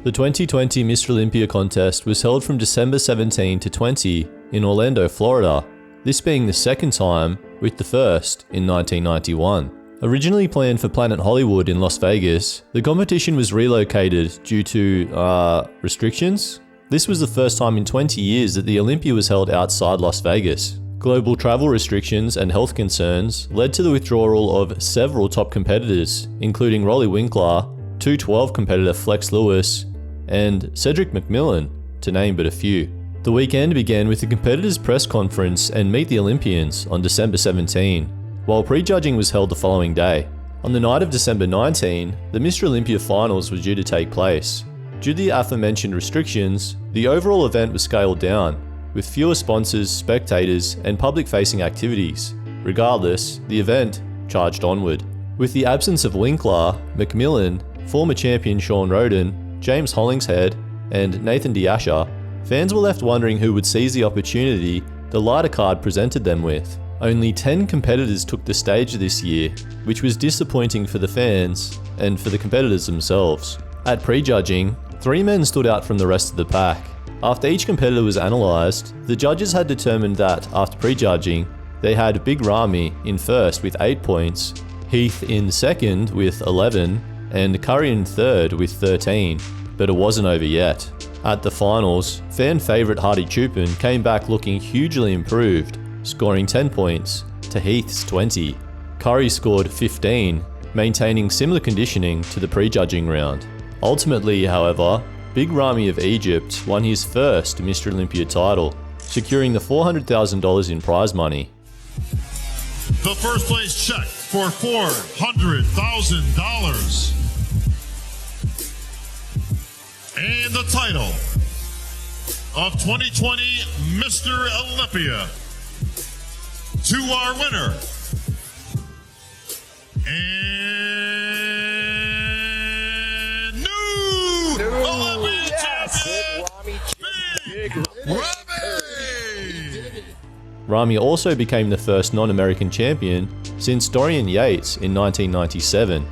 The 2020 Mr. Olympia contest was held from December 17 to 20 in Orlando, Florida, this being the second time, with the first in 1991. Originally planned for Planet Hollywood in Las Vegas, the competition was relocated due to, restrictions. This was the first time in 20 years that the Olympia was held outside Las Vegas. Global travel restrictions and health concerns led to the withdrawal of several top competitors, including Rolly Winkler, 212 competitor Flex Lewis, and Cedric McMillan, to name but a few. The weekend began with the competitors' press conference and Meet the Olympians on December 17, while prejudging was held the following day. On the night of December 19, the Mr. Olympia finals were due to take place. Due to the aforementioned restrictions, the overall event was scaled down, with fewer sponsors, spectators, and public-facing activities. Regardless, the event charged onward. With the absence of Winkler, McMillan, former champion Sean Roden, James Hollingshead, and Nathan Diasha, fans were left wondering who would seize the opportunity the lighter card presented them with. Only 10 competitors took the stage this year, which was disappointing for the fans and for the competitors themselves. At prejudging, 3 men stood out from the rest of the pack. After each competitor was analysed, the judges had determined that, after prejudging, they had Big Ramy in first with 8 points, Heath in second with 11, and Curry in third with 13, but it wasn't over yet. At the finals, fan favourite Hadi Choopan came back looking hugely improved, scoring 10 points to Heath's 20. Curry scored 15, maintaining similar conditioning to the prejudging round. Ultimately, however, Big Ramy of Egypt won his first Mr. Olympia title, securing the $400,000 in prize money. The first place check for $400,000. And the title of 2020 Mr. Olympia to our winner and new Olympia champion, Big Ramy! Ramy also became the first non-American champion since Dorian Yates in 1997,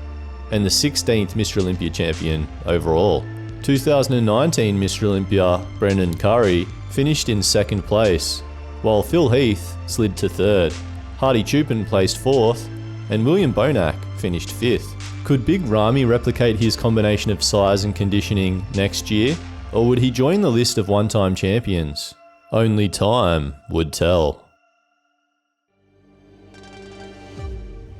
and the 16th Mr. Olympia champion overall. 2019 Mr. Olympia Brendan Curry finished in second place, while Phil Heath slid to third. Hadi Choopan placed fourth, and William Bonac finished fifth. Could Big Ramy replicate his combination of size and conditioning next year, or would he join the list of one-time champions? Only time would tell.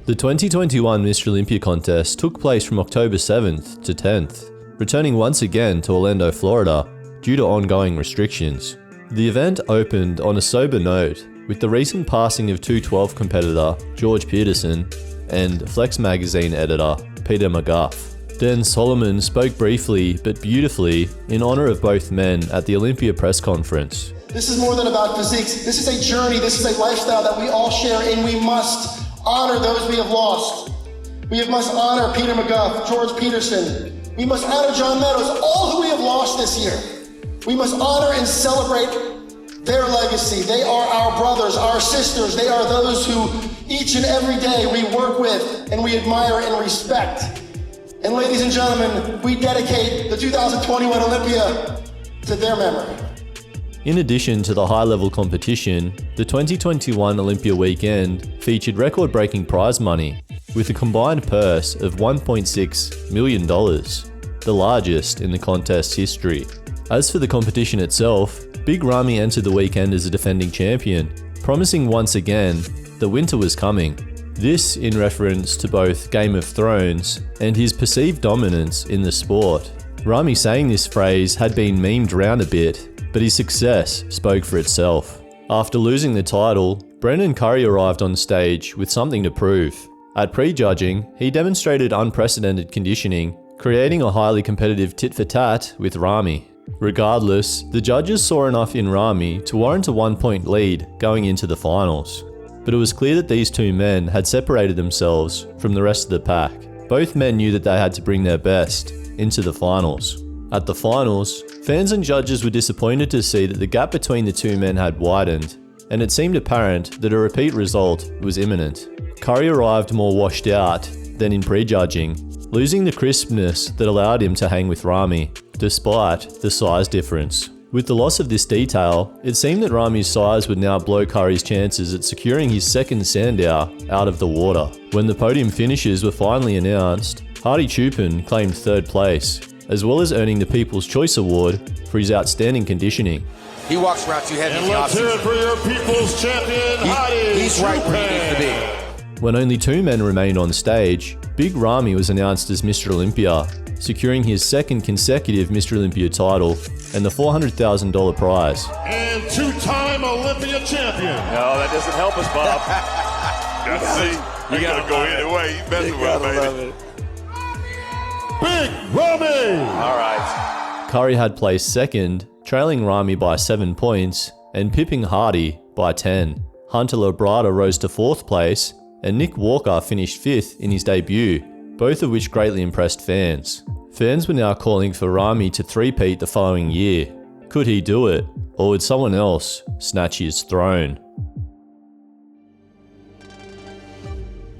The 2021 Mr. Olympia contest took place from October 7th to 10th, returning once again to Orlando, Florida, due to ongoing restrictions. The event opened on a sober note with the recent passing of 212 competitor George Peterson and Flex magazine editor Peter McGuff. Dan Solomon spoke briefly but beautifully in honor of both men at the Olympia press conference. This is more than about physiques. This is a journey. This is a lifestyle that we all share, and we must honor those we have lost. We must honor Peter McGuff, George Peterson. We must honor John Meadows, all who we have lost this year. We must honor and celebrate their legacy. They are our brothers, our sisters. They are those who each and every day we work with and we admire and respect. And ladies and gentlemen, we dedicate the 2021 Olympia to their memory. In addition to the high-level competition, the 2021 Olympia weekend featured record-breaking prize money, with a combined purse of $1.6 million, the largest in the contest's history. As for the competition itself, Big Ramy entered the weekend as a defending champion, promising once again that winter was coming. This in reference to both Game of Thrones and his perceived dominance in the sport. Ramy saying this phrase had been memed around a bit, but his success spoke for itself. After losing the title, Brendan Curry arrived on stage with something to prove. At prejudging, he demonstrated unprecedented conditioning, creating a highly competitive tit-for-tat with Ramy. Regardless, the judges saw enough in Ramy to warrant a 1-point lead going into the finals. But it was clear that these two men had separated themselves from the rest of the pack. Both men knew that they had to bring their best into the finals. At the finals, fans and judges were disappointed to see that the gap between the two men had widened, and it seemed apparent that a repeat result was imminent. Curry arrived more washed out than in prejudging, losing the crispness that allowed him to hang with Ramy, despite the size difference. With the loss of this detail, it seemed that Ramy's size would now blow Curry's chances at securing his second Sandow out of the water. When the podium finishes were finally announced, Hadi Choopan claimed 3rd place, as well as earning the People's Choice Award for his outstanding conditioning. He walks around too heavy. And let's hear it for your People's Champion, Hadi He's right where he needs to be. When only 2 men remained on stage, Big Ramy was announced as Mr. Olympia, securing his 2nd consecutive Mr. Olympia title and the $400,000 prize. And 2-time Olympia champion. No, that doesn't help us, Bob. You gotta go either way. You messing with me, baby. Big Ramy. All right. Curry had placed 2nd, trailing Ramy by 7 points and pipping Hadi by 10. Hunter Labrada rose to 4th place and Nick Walker finished 5th in his debut, both of which greatly impressed fans. Fans were now calling for Ramy to three-peat the following year. Could he do it, or would someone else snatch his throne?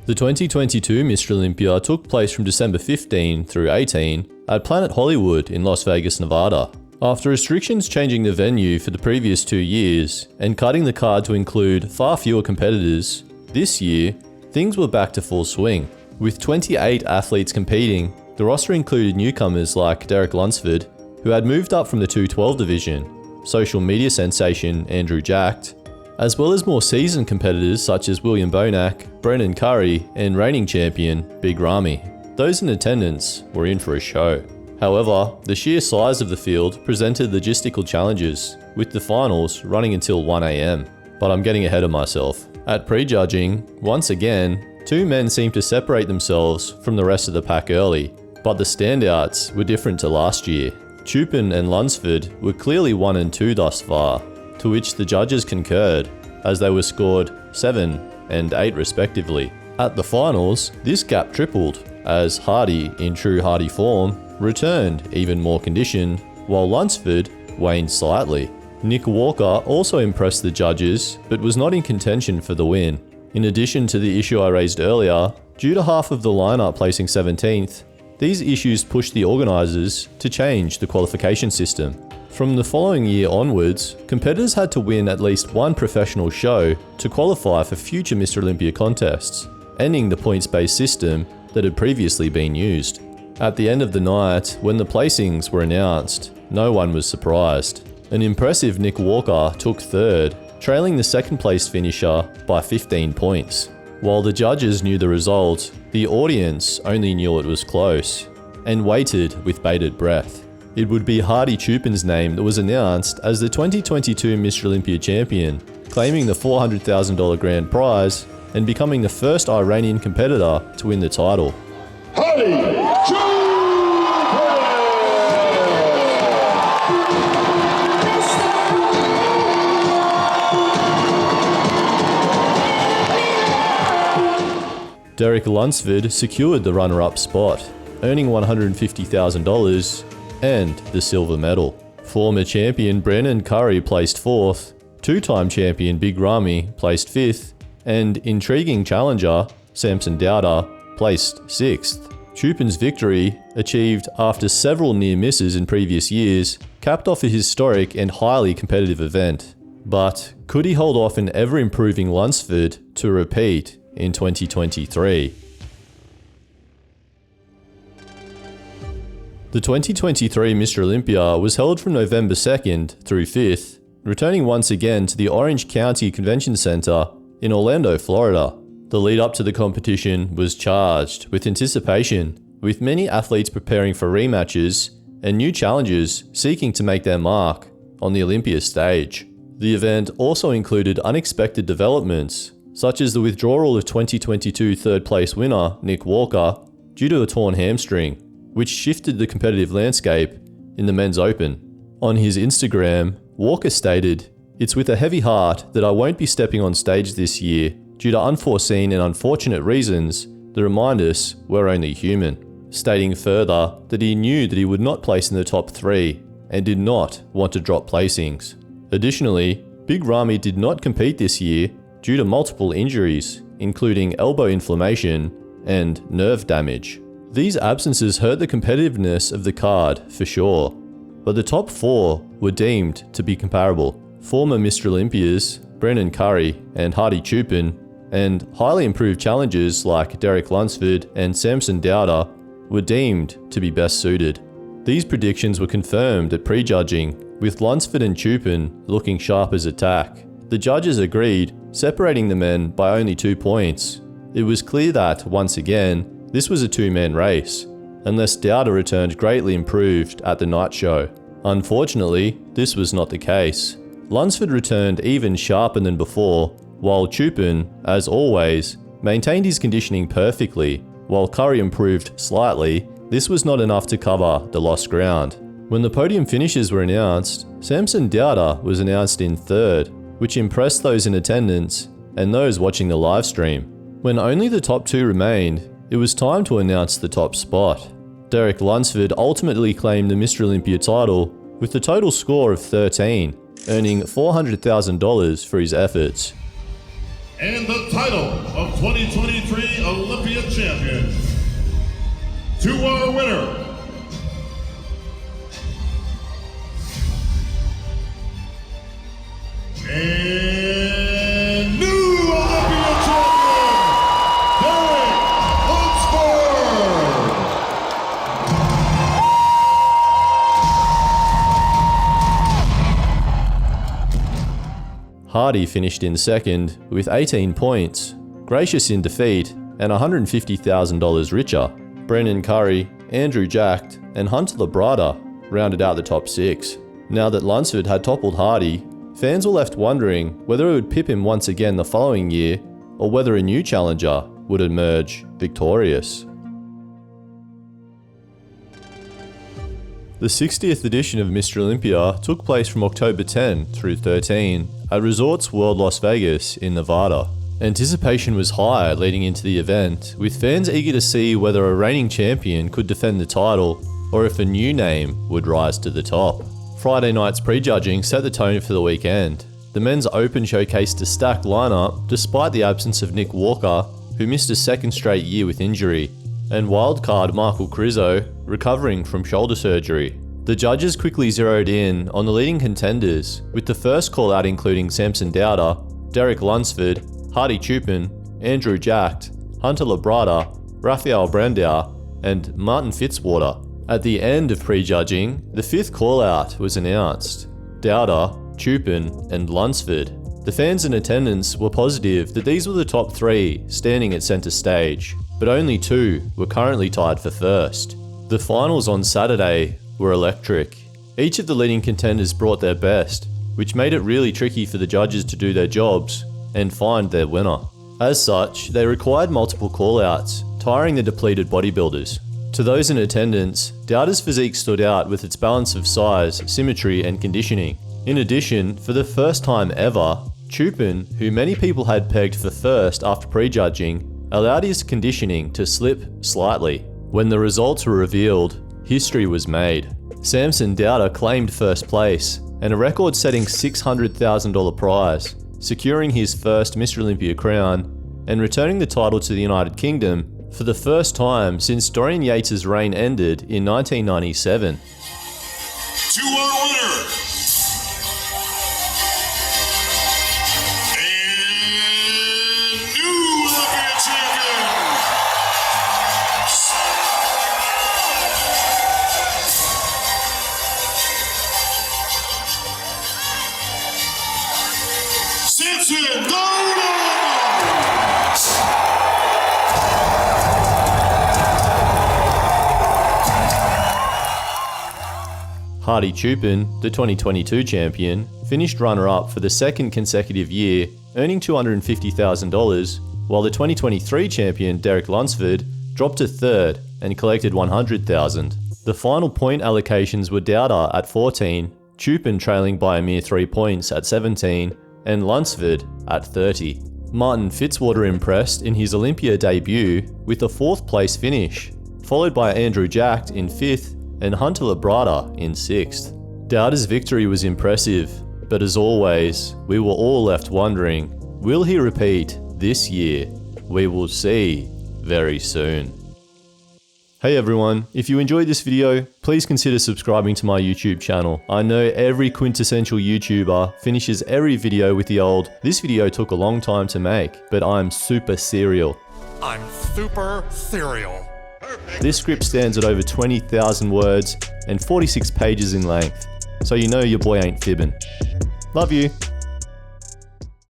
The 2022 Mr. Olympia took place from December 15 through 18 at Planet Hollywood in Las Vegas, Nevada. After restrictions changing the venue for the previous 2 years and cutting the card to include far fewer competitors, this year, things were back to full swing. With 28 athletes competing, the roster included newcomers like Derek Lunsford, who had moved up from the 212 division, social media sensation Andrew Jacked, as well as more seasoned competitors such as William Bonac, Brendan Curry, and reigning champion Big Ramy. Those in attendance were in for a show. However, the sheer size of the field presented logistical challenges, with the finals running until 1 AM. But I'm getting ahead of myself. At prejudging, once again, 2 men seemed to separate themselves from the rest of the pack early, but the standouts were different to last year. Choopan and Lunsford were clearly 1 and 2 thus far, to which the judges concurred, as they were scored 7 and 8 respectively. At the finals, this gap tripled, as Hadi, in true Hadi form, returned even more conditioned, while Lunsford waned slightly. Nick Walker also impressed the judges, but was not in contention for the win. In addition to the issue I raised earlier, due to half of the lineup placing 17th, these issues pushed the organisers to change the qualification system. From the following year onwards, competitors had to win at least 1 professional show to qualify for future Mr. Olympia contests, ending the points-based system that had previously been used. At the end of the night, when the placings were announced, no one was surprised. An impressive Nick Walker took 3rd, trailing the 2nd place finisher by 15 points. While the judges knew the result, the audience only knew it was close, and waited with bated breath. It would be Hadi Choopan's name that was announced as the 2022 Mr. Olympia champion, claiming the $400,000 grand prize and becoming the first Iranian competitor to win the title. Hadi Choopan! Derek Lunsford secured the runner-up spot, earning $150,000 and the silver medal. Former champion Brendan Curry placed 4th, 2-time champion Big Ramy placed 5th, and intriguing challenger Samson Dauda placed 6th. Choopan's victory, achieved after several near misses in previous years, capped off a historic and highly competitive event. But could he hold off an ever-improving Lunsford to repeat in 2023? The 2023 Mr. Olympia was held from November 2nd through 5th, returning once again to the Orange County Convention Center in Orlando, Florida. The lead up to the competition was charged with anticipation, with many athletes preparing for rematches and new challengers seeking to make their mark on the Olympia stage. The event also included unexpected developments, such as the withdrawal of 2022 third place winner Nick Walker due to a torn hamstring, which shifted the competitive landscape in the men's open. On his Instagram, Walker stated, "It's with a heavy heart that I won't be stepping on stage this year due to unforeseen and unfortunate reasons that remind us we're only human," stating further that he knew that he would not place in the top 3 and did not want to drop placings. Additionally, Big Ramy did not compete this year due to multiple injuries, including elbow inflammation and nerve damage. These absences hurt the competitiveness of the card for sure, but the top 4 were deemed to be comparable. Former Mr. Olympias Brendan Curry and Hadi Choopan, and highly improved challengers like Derek Lunsford and Samson Dauda were deemed to be best suited. These predictions were confirmed at prejudging, with Lunsford and Choopan looking sharp as a tack. The judges agreed, separating the men by only 2 points. It was clear that, once again, this was a two-man race, unless Dauda returned greatly improved at the night show. Unfortunately, this was not the case. Lunsford returned even sharper than before, while Choopan, as always, maintained his conditioning perfectly. While Curry improved slightly, this was not enough to cover the lost ground. When the podium finishes were announced, Samson Dauda was announced in third, which impressed those in attendance and those watching the live stream. When only the top 2 remained, it was time to announce the top spot. Derek Lunsford ultimately claimed the Mr. Olympia title with a total score of 13, earning $400,000 for his efforts. And the title of 2023 Olympia champion to our winner, and new Olympia champion, Derek Lunsford. Hadi finished in second with 18 points, gracious in defeat and $150,000 richer. Brendan Curry, Andrew Jacked and Hunter Labrada rounded out the top 6. Now that Lunsford had toppled Hadi, fans were left wondering whether it would pip him once again the following year or whether a new challenger would emerge victorious. The 60th edition of Mr. Olympia took place from October 10 through 13 at Resorts World Las Vegas in Nevada. Anticipation was high leading into the event, with fans eager to see whether a reigning champion could defend the title or if a new name would rise to the top. Friday night's prejudging set the tone for the weekend. The men's open showcased a stacked lineup despite the absence of Nick Walker, who missed a second straight year with injury, and wildcard Michael Qyxz recovering from shoulder surgery. The judges quickly zeroed in on the leading contenders, with the first call-out including Samson Dauda, Derek Lunsford, Hadi Choopan, Andrew Jacked, Hunter Labrada, Raphael Brandauer, and Martin Fitzwater. At the end of prejudging, the 5th call-out was announced: Dauda, Choopan, and Lunsford. The fans in attendance were positive that these were the top 3 standing at centre stage, but only 2 were currently tied for first. The finals on Saturday were electric. Each of the leading contenders brought their best, which made it really tricky for the judges to do their jobs and find their winner. As such, they required multiple call-outs, tiring the depleted bodybuilders. To those in attendance, Dauda's physique stood out with its balance of size, symmetry, and conditioning. In addition, for the first time ever, Choopan, who many people had pegged for first after prejudging, allowed his conditioning to slip slightly. When the results were revealed, history was made. Samson Dauda claimed first place and a record-setting $600,000 prize, securing his first Mr. Olympia crown and returning the title to the United Kingdom for the first time since Dorian Yates' reign ended in 1997. To our winner, and new Olympia champion, Samson Dauda. Hadi Choopan, the 2022 champion, finished runner-up for the second consecutive year, earning $250,000, while the 2023 champion Derek Lunsford dropped to third and collected $100,000. The final point allocations were Dauda at 14, Choopan trailing by a mere 3 points at 17, and Lunsford at 30. Martin Fitzwater impressed in his Olympia debut with a 4th place finish, followed by Andrew Jacked in 5th and Hunter Labrada in 6th. Dauda's victory was impressive, but as always, we were all left wondering, will he repeat this year? We will see very soon. Hey everyone, if you enjoyed this video, please consider subscribing to my YouTube channel. I know every quintessential YouTuber finishes every video with the old, "This video took a long time to make, but I'm super serial." I'm super serial. This script stands at over 20,000 words and 46 pages in length, so you know your boy ain't fibbing. Love you.